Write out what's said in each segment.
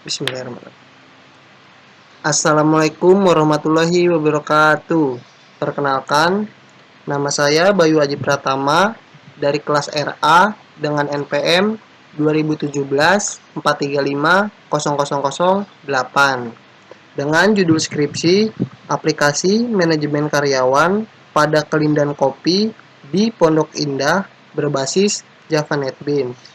Bismillahirrahmanirrahim. Assalamualaikum warahmatullahi wabarakatuh. Perkenalkan, nama saya Bayu Aji Pratama dari kelas RA dengan NPM 2017-435-0008 dengan judul skripsi Aplikasi Manajemen Karyawan pada Kelindan Kopi di Pondok Indah berbasis Java NetBeans.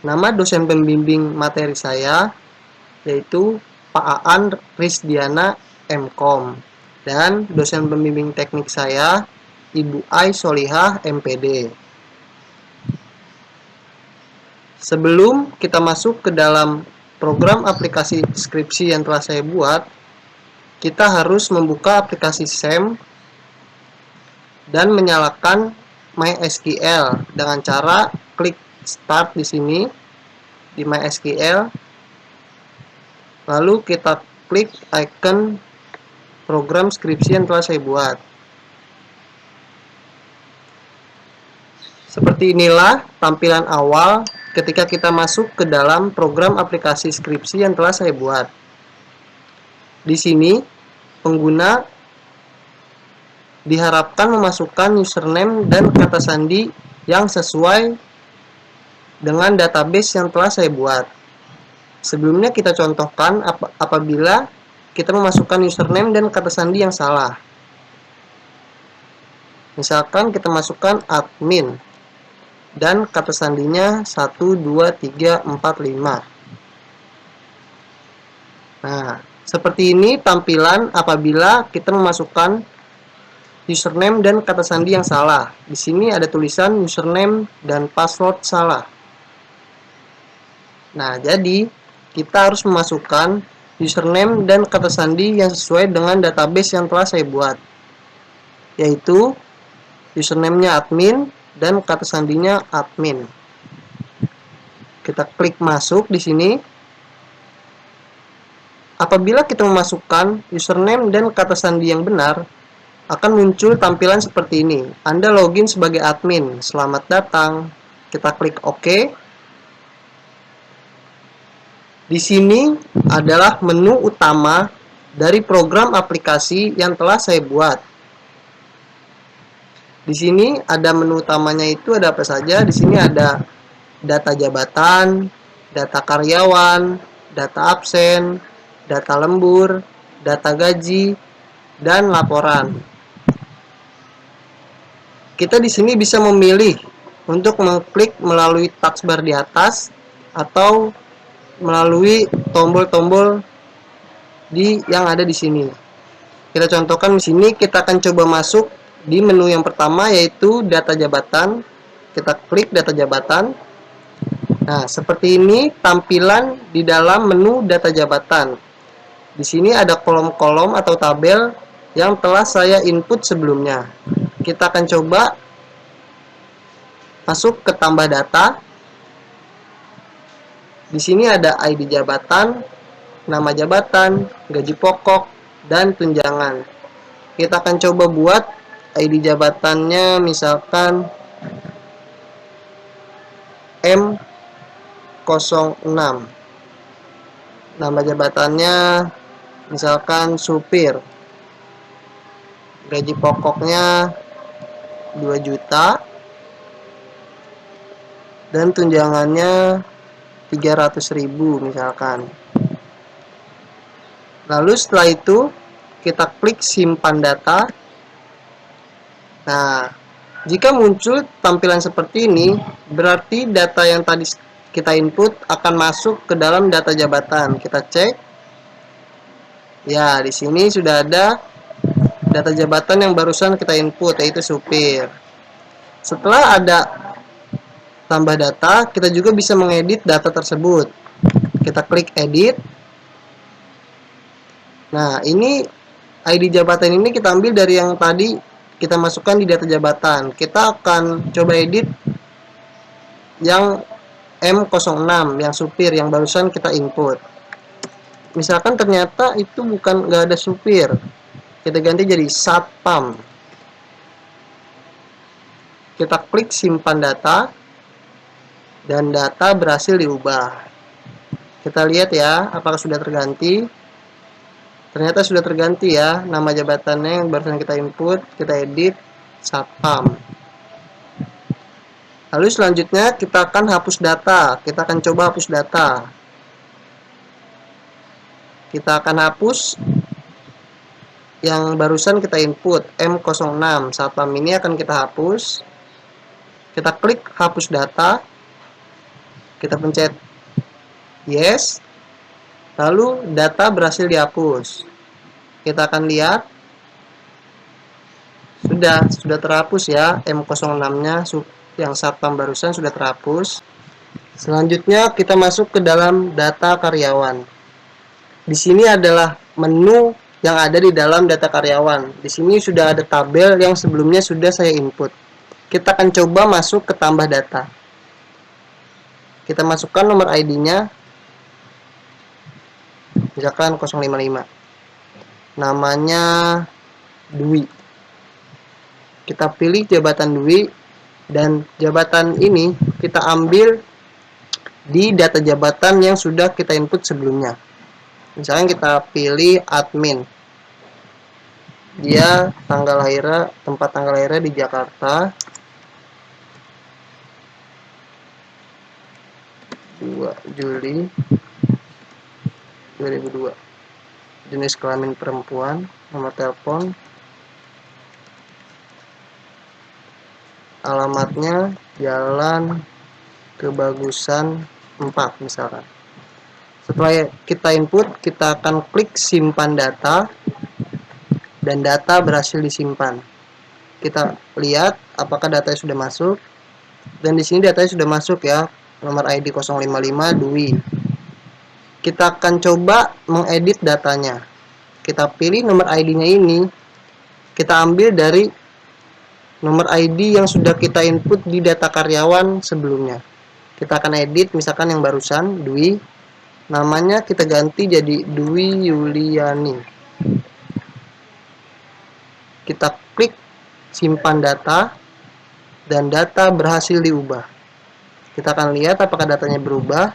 Nama dosen pembimbing materi saya yaitu Pak Aan Risdiana MKom, dan dosen pembimbing teknik saya Ibu Ai Solihah MPD. Sebelum kita masuk ke dalam program aplikasi skripsi yang telah saya buat, kita harus membuka aplikasi SEM dan menyalakan MySQL dengan cara klik Start di sini di MySQL. Lalu kita klik icon program skripsi yang telah saya buat. Seperti inilah tampilan awal ketika kita masuk ke dalam program aplikasi skripsi yang telah saya buat. Di sini, pengguna diharapkan memasukkan username dan kata sandi yang sesuai dengan database yang telah saya buat. Sebelumnya kita contohkan apabila kita memasukkan username dan kata sandi yang salah. Misalkan kita masukkan admin dan kata sandinya 1, 2, 3, 4, 5. Nah, seperti ini tampilan apabila kita memasukkan username dan kata sandi yang salah. Di sini ada tulisan username dan password salah. Nah, jadi kita harus memasukkan username dan kata sandi yang sesuai dengan database yang telah saya buat, yaitu username-nya admin dan kata sandinya admin. Kita klik masuk di sini. Apabila kita memasukkan username dan kata sandi yang benar, akan muncul tampilan seperti ini. Anda login sebagai admin. Selamat datang. Kita klik OK. Di sini adalah menu utama dari program aplikasi yang telah saya buat. Di sini ada menu utamanya itu ada apa saja? Di sini ada data jabatan, data karyawan, data absen, data lembur, data gaji, dan laporan. Kita di sini bisa memilih untuk mengklik melalui taskbar di atas atau melalui tombol-tombol yang ada di sini. Kita contohkan di sini, kita akan coba masuk di menu yang pertama yaitu data jabatan. Kita klik data jabatan. Nah, seperti ini tampilan di dalam menu data jabatan. Di sini ada kolom-kolom atau tabel yang telah saya input sebelumnya. Kita akan coba masuk ke tambah data. Di sini ada ID jabatan, nama jabatan, gaji pokok, dan tunjangan. Kita akan coba buat ID jabatannya misalkan M06. Nama jabatannya misalkan supir. Gaji pokoknya 2 juta. Dan tunjangannya 300.000 misalkan. Lalu setelah itu kita klik simpan data. Nah, jika muncul tampilan seperti ini, berarti data yang tadi kita input akan masuk ke dalam data jabatan. Kita cek. Ya, di sini sudah ada data jabatan yang barusan kita input, yaitu supir. Setelah ada tambah data, kita juga bisa mengedit data tersebut. Kita klik edit. Nah, ini ID jabatan ini kita ambil dari yang tadi kita masukkan di data jabatan. Kita akan coba edit yang M06, yang supir, yang barusan kita input. Misalkan ternyata itu nggak ada supir. Kita ganti jadi satpam. Kita klik simpan data. Dan data berhasil diubah. Kita lihat ya, apakah sudah terganti. Ternyata sudah terganti ya, nama jabatannya yang barusan kita input, kita edit, Satpam. Lalu selanjutnya kita akan hapus data. Kita akan coba hapus data. Kita akan hapus yang barusan kita input, M06. Satpam ini akan kita hapus. Kita klik hapus data. Kita pencet yes. Lalu data berhasil dihapus. Kita akan lihat sudah terhapus ya, M06-nya yang Satpam barusan sudah terhapus. Selanjutnya kita masuk ke dalam data karyawan. Di sini adalah menu yang ada di dalam data karyawan. Di sini sudah ada tabel yang sebelumnya sudah saya input. Kita akan coba masuk ke tambah data. Kita masukkan nomor ID-nya, misalkan 055. Namanya Dwi. Kita pilih jabatan Dwi, dan jabatan ini kita ambil di data jabatan yang sudah kita input sebelumnya. Misalnya kita pilih admin. Dia tempat tanggal lahirnya di Jakarta. 2 Juli 2002. Jenis kelamin perempuan, nomor telepon, alamatnya Jalan Kebagusan 4 misalkan. Setelah kita input, kita akan klik simpan data, dan data berhasil disimpan. Kita lihat apakah datanya sudah masuk, dan di sini datanya sudah masuk ya, nomor ID 055 Dwi. Kita akan coba mengedit datanya. Kita pilih nomor ID-nya ini, kita ambil dari nomor ID yang sudah kita input di data karyawan sebelumnya. Kita akan edit, misalkan yang barusan Dwi, namanya kita ganti jadi Dwi Yuliani. Kita klik simpan data, dan data berhasil diubah. Kita akan lihat apakah datanya berubah,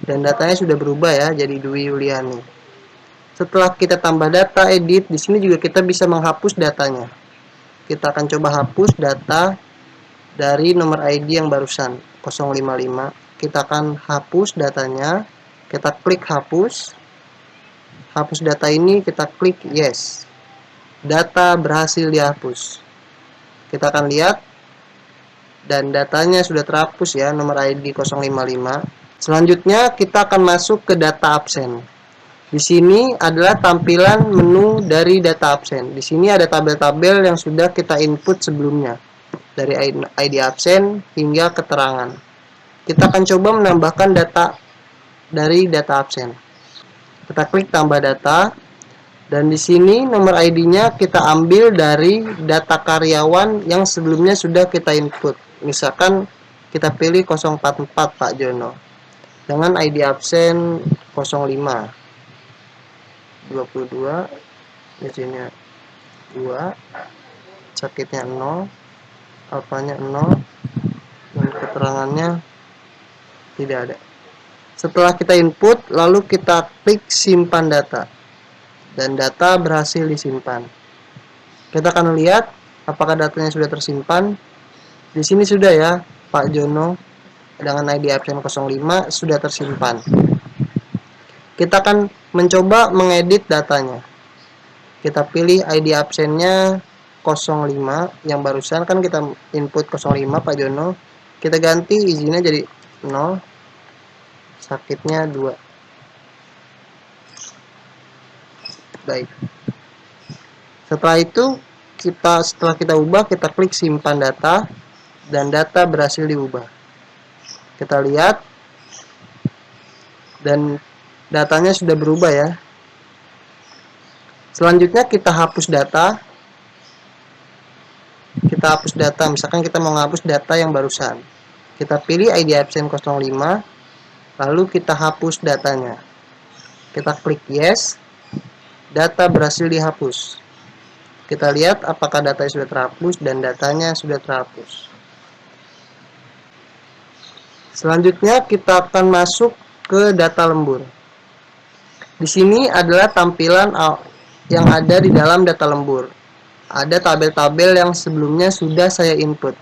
dan datanya sudah berubah ya, jadi Dwi Yuliani. Setelah kita tambah data, edit, di sini juga kita bisa menghapus datanya. Kita akan coba hapus data dari nomor ID yang barusan 055. Kita akan hapus datanya. Kita klik hapus. Hapus data ini kita klik yes. Data berhasil dihapus. Kita akan lihat, dan datanya sudah terhapus ya, nomor ID 055. Selanjutnya kita akan masuk ke data absen. Di sini adalah tampilan menu dari data absen. Di sini ada tabel-tabel yang sudah kita input sebelumnya, dari ID absen hingga keterangan. Kita akan coba menambahkan data dari data absen. Kita klik tambah data, dan di sini nomor ID-nya kita ambil dari data karyawan yang sebelumnya sudah kita input. Misalkan kita pilih 044 Pak Jono dengan ID absen 05. 22, di sini 2, sakitnya 0, alfanya 0, dan keterangannya tidak ada. Setelah kita input, lalu kita klik simpan data, dan data berhasil disimpan. Kita akan lihat apakah datanya sudah tersimpan. Di sini sudah ya, Pak Jono dengan ID absen 05 sudah tersimpan. Kita akan mencoba mengedit datanya. Kita pilih ID absennya 05, yang barusan kan kita input 05 Pak Jono. Kita ganti izinnya jadi 0, sakitnya 2. Baik. Setelah itu setelah kita ubah, kita klik simpan data, dan data berhasil diubah. Kita lihat, dan datanya sudah berubah ya. Selanjutnya kita hapus data. Kita hapus data, misalkan kita mau menghapus data yang barusan. Kita pilih ID absen 05, lalu kita hapus datanya. Kita klik yes. Data berhasil dihapus. Kita lihat apakah datanya sudah terhapus, dan datanya sudah terhapus. Selanjutnya kita akan masuk ke data lembur. Di sini adalah tampilan yang ada di dalam data lembur. Ada tabel-tabel yang sebelumnya sudah saya input.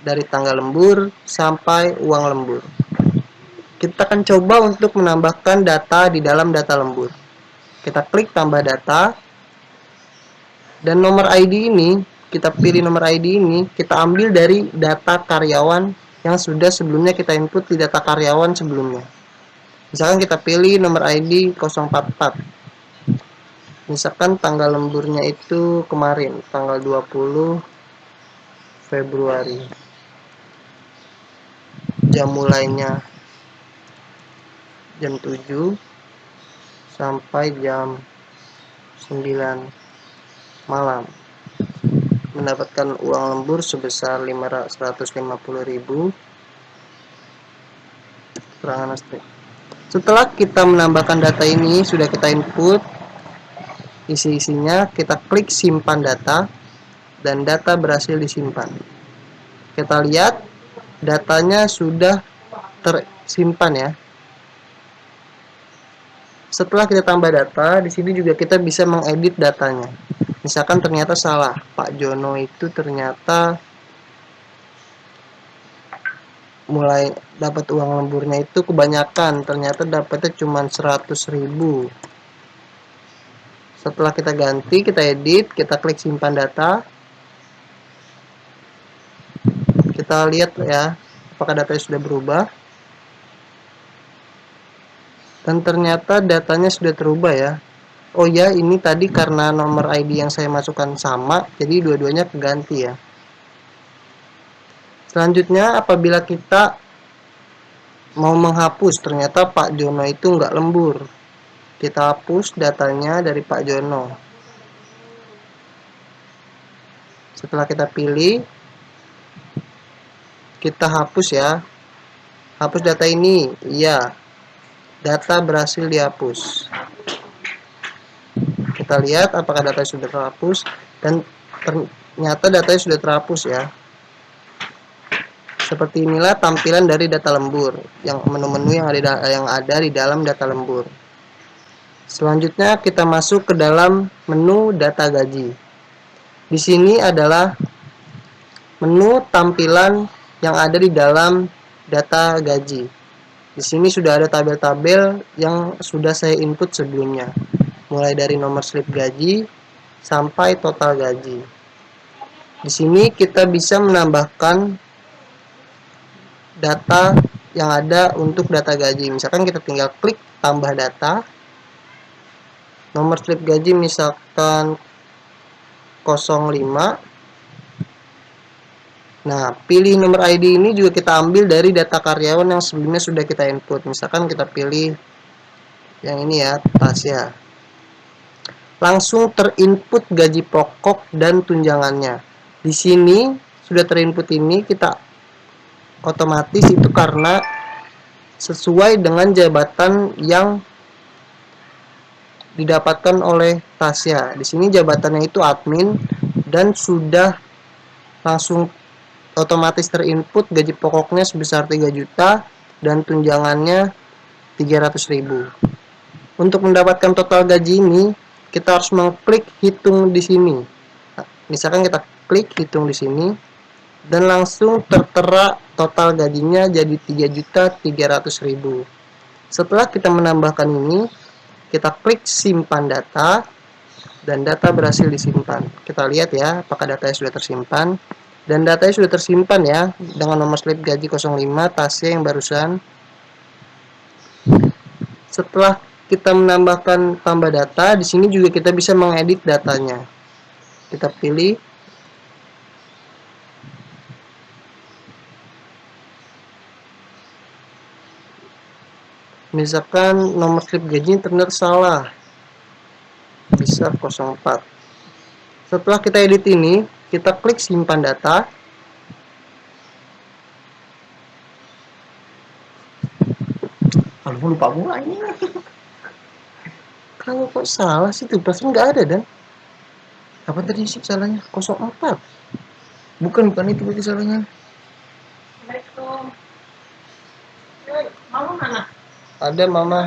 Dari tanggal lembur sampai uang lembur. Kita akan coba untuk menambahkan data di dalam data lembur. Kita klik tambah data. Dan nomor ID ini, kita pilih nomor ID ini, kita ambil dari data karyawan yang sudah sebelumnya kita input di data karyawan sebelumnya. Misalkan kita pilih nomor ID 044. Misalkan tanggal lemburnya itu kemarin, tanggal 20 Februari. Jam mulainya jam 7 sampai jam 9 malam. Mendapatkan uang lembur sebesar 150.000 keterangan asli. Setelah kita menambahkan data ini, sudah kita input isi-isinya, kita klik simpan data dan data berhasil disimpan. Kita lihat datanya sudah tersimpan ya. Setelah kita tambah data, di sini juga kita bisa mengedit datanya. Misalkan ternyata salah, Pak Jono itu ternyata mulai dapat uang lemburnya itu kebanyakan, ternyata dapatnya cuma 100.000. Setelah kita ganti, kita edit, kita klik simpan data. Kita lihat ya, apakah datanya sudah berubah. Dan ternyata datanya sudah terubah ya. Oh ya, ini tadi karena nomor ID yang saya masukkan sama, jadi dua-duanya keganti ya. Selanjutnya, apabila kita mau menghapus, ternyata Pak Jono itu nggak lembur. Kita hapus datanya dari Pak Jono. Setelah kita pilih, kita hapus ya. Hapus data ini, iya. Data berhasil dihapus. Kita lihat apakah data sudah terhapus, dan ternyata datanya sudah terhapus ya. Seperti inilah tampilan dari data lembur, yang menu-menu yang ada di dalam data lembur. Selanjutnya kita masuk ke dalam menu data gaji. Di sini adalah menu tampilan yang ada di dalam data gaji. Di sini sudah ada tabel-tabel yang sudah saya input sebelumnya, mulai dari nomor slip gaji sampai total gaji. Di sini kita bisa menambahkan data yang ada untuk data gaji. Misalkan kita tinggal klik tambah data, nomor slip gaji misalkan 05. Nah, pilih nomor ID ini juga kita ambil dari data karyawan yang sebelumnya sudah kita input. Misalkan kita pilih yang ini ya, Tasya. Langsung terinput gaji pokok dan tunjangannya. Di sini sudah terinput ini, kita otomatis itu karena sesuai dengan jabatan yang didapatkan oleh Tasya. Di sini jabatannya itu admin dan sudah langsung otomatis terinput gaji pokoknya sebesar 3 juta dan tunjangannya 300.000. Untuk mendapatkan total gaji ini, kita harus mengklik hitung di sini. Misalkan kita klik hitung di sini dan langsung tertera total gajinya jadi 3.300.000. Setelah kita menambahkan ini, kita klik simpan data dan data berhasil disimpan. Kita lihat ya apakah datanya sudah tersimpan. Dan datanya sudah tersimpan ya dengan nomor slip gaji 05 Tasya yang barusan. Setelah kita menambahkan tambah data, di sini juga kita bisa mengedit datanya. Kita pilih. Misalkan nomor slip gaji ternyata salah. Bisa 04. Setelah kita edit ini, kita klik simpan data. Aduh, lupa gua ini. Kalau kok salah sih tuh, perasaan nggak ada dan. Apa tadi sih salahnya? 04. Bukan itu berarti salahnya. Mama mana? Ada mama.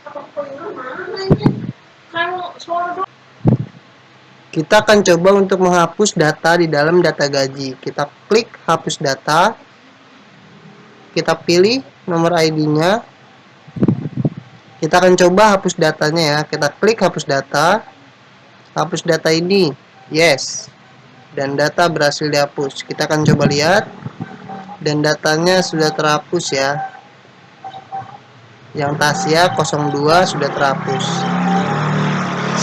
Apa kelihatan mana ini? Kalau suara doang. Kita akan coba untuk menghapus data di dalam data gaji. Kita klik hapus data. Kita pilih nomor ID-nya. Kita akan coba hapus datanya ya. Kita klik hapus data. Hapus data ini. Yes. Dan data berhasil dihapus. Kita akan coba lihat. Dan datanya sudah terhapus ya. Yang Tasya 02 sudah terhapus.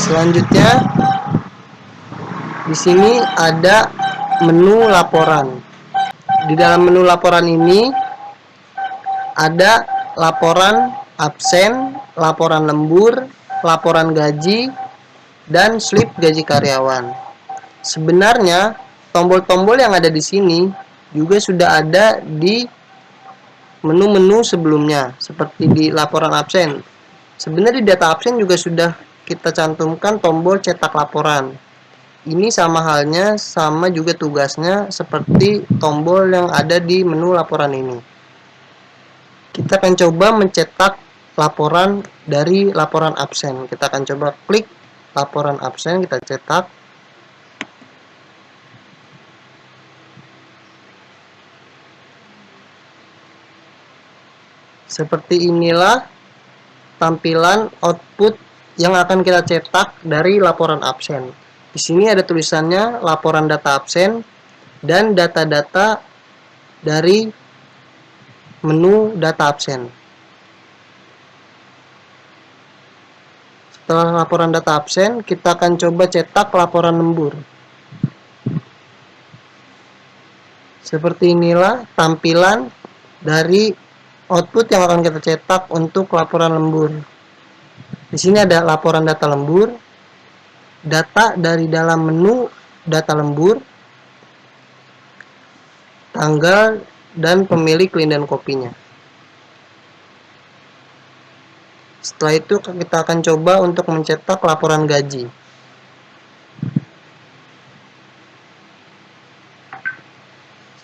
Selanjutnya di sini ada menu laporan. Di dalam menu laporan ini ada laporan absen, laporan lembur, laporan gaji, dan slip gaji karyawan. Sebenarnya tombol-tombol yang ada di sini juga sudah ada di menu-menu sebelumnya, seperti di laporan absen. Sebenarnya di data absen juga sudah kita cantumkan tombol cetak laporan. Ini sama halnya, sama juga tugasnya seperti tombol yang ada di menu laporan ini. Kita akan coba mencetak laporan dari laporan absen. Kita akan coba klik laporan absen, kita cetak. Seperti inilah tampilan output yang akan kita cetak dari laporan absen. Di sini ada tulisannya laporan data absen dan data-data dari menu data absen. Setelah laporan data absen, kita akan coba cetak laporan lembur. Seperti inilah tampilan dari output yang akan kita cetak untuk laporan lembur. Di sini ada laporan data lembur, data dari dalam menu data lembur, tanggal, dan pemilik lindan kopinya. Setelah itu kita akan coba untuk mencetak laporan gaji.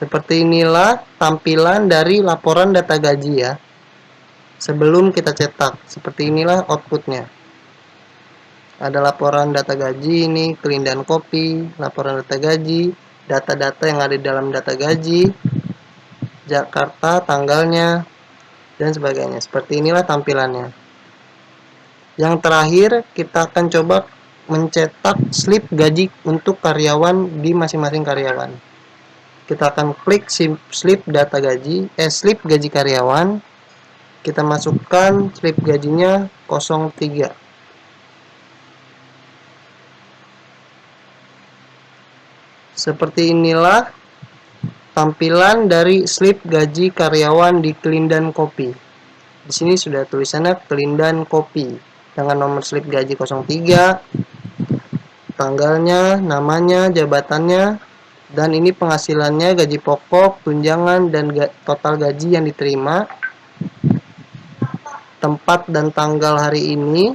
Seperti inilah tampilan dari laporan data gaji ya. Sebelum kita cetak, seperti inilah outputnya. Ada laporan data gaji ini, kelindan kopi, laporan data gaji, data-data yang ada di dalam data gaji, Jakarta, tanggalnya, dan sebagainya. Seperti inilah tampilannya. Yang terakhir, kita akan coba mencetak slip gaji untuk karyawan di masing-masing karyawan. Kita akan klik slip data gaji, slip gaji karyawan. Kita masukkan slip gajinya 03. Seperti inilah tampilan dari slip gaji karyawan di Kelindan Kopi. Di sini sudah tulisannya Kelindan Kopi dengan nomor slip gaji 03, tanggalnya, namanya, jabatannya, dan ini penghasilannya, gaji pokok, tunjangan, dan total gaji yang diterima. Tempat dan tanggal hari ini.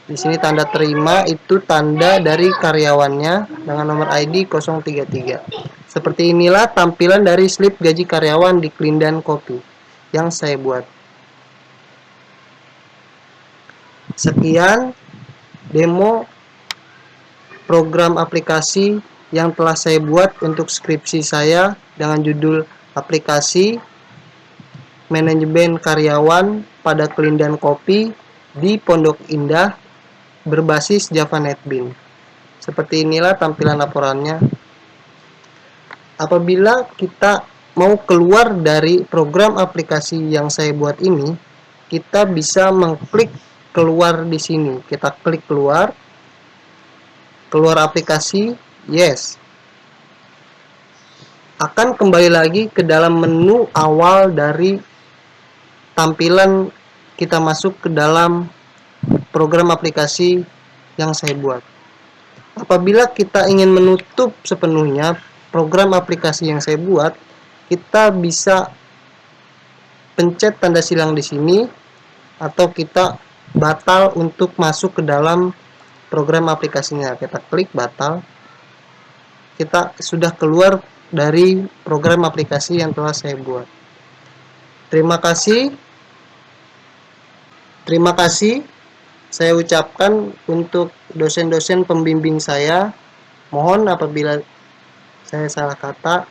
Di sini tanda terima itu tanda dari karyawannya dengan nomor ID 033. Seperti inilah tampilan dari slip gaji karyawan di Kelindan Kopi yang saya buat. Sekian demo program aplikasi yang telah saya buat untuk skripsi saya dengan judul aplikasi manajemen karyawan pada Kelindan Kopi di Pondok Indah berbasis Java NetBeans. Seperti inilah tampilan laporannya. Apabila kita mau keluar dari program aplikasi yang saya buat ini, kita bisa mengklik keluar di sini. Kita klik keluar aplikasi, yes. Akan kembali lagi ke dalam menu awal dari tampilan kita masuk ke dalam program aplikasi yang saya buat. Apabila kita ingin menutup sepenuhnya program aplikasi yang saya buat, kita bisa pencet tanda silang di sini atau kita batal untuk masuk ke dalam program aplikasinya. Kita klik batal. Kita sudah keluar dari program aplikasi yang telah saya buat. Terima kasih. Terima kasih saya ucapkan untuk dosen-dosen pembimbing saya. Mohon apabila saya salah kata.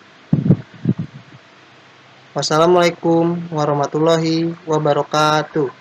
Wassalamualaikum warahmatullahi wabarakatuh.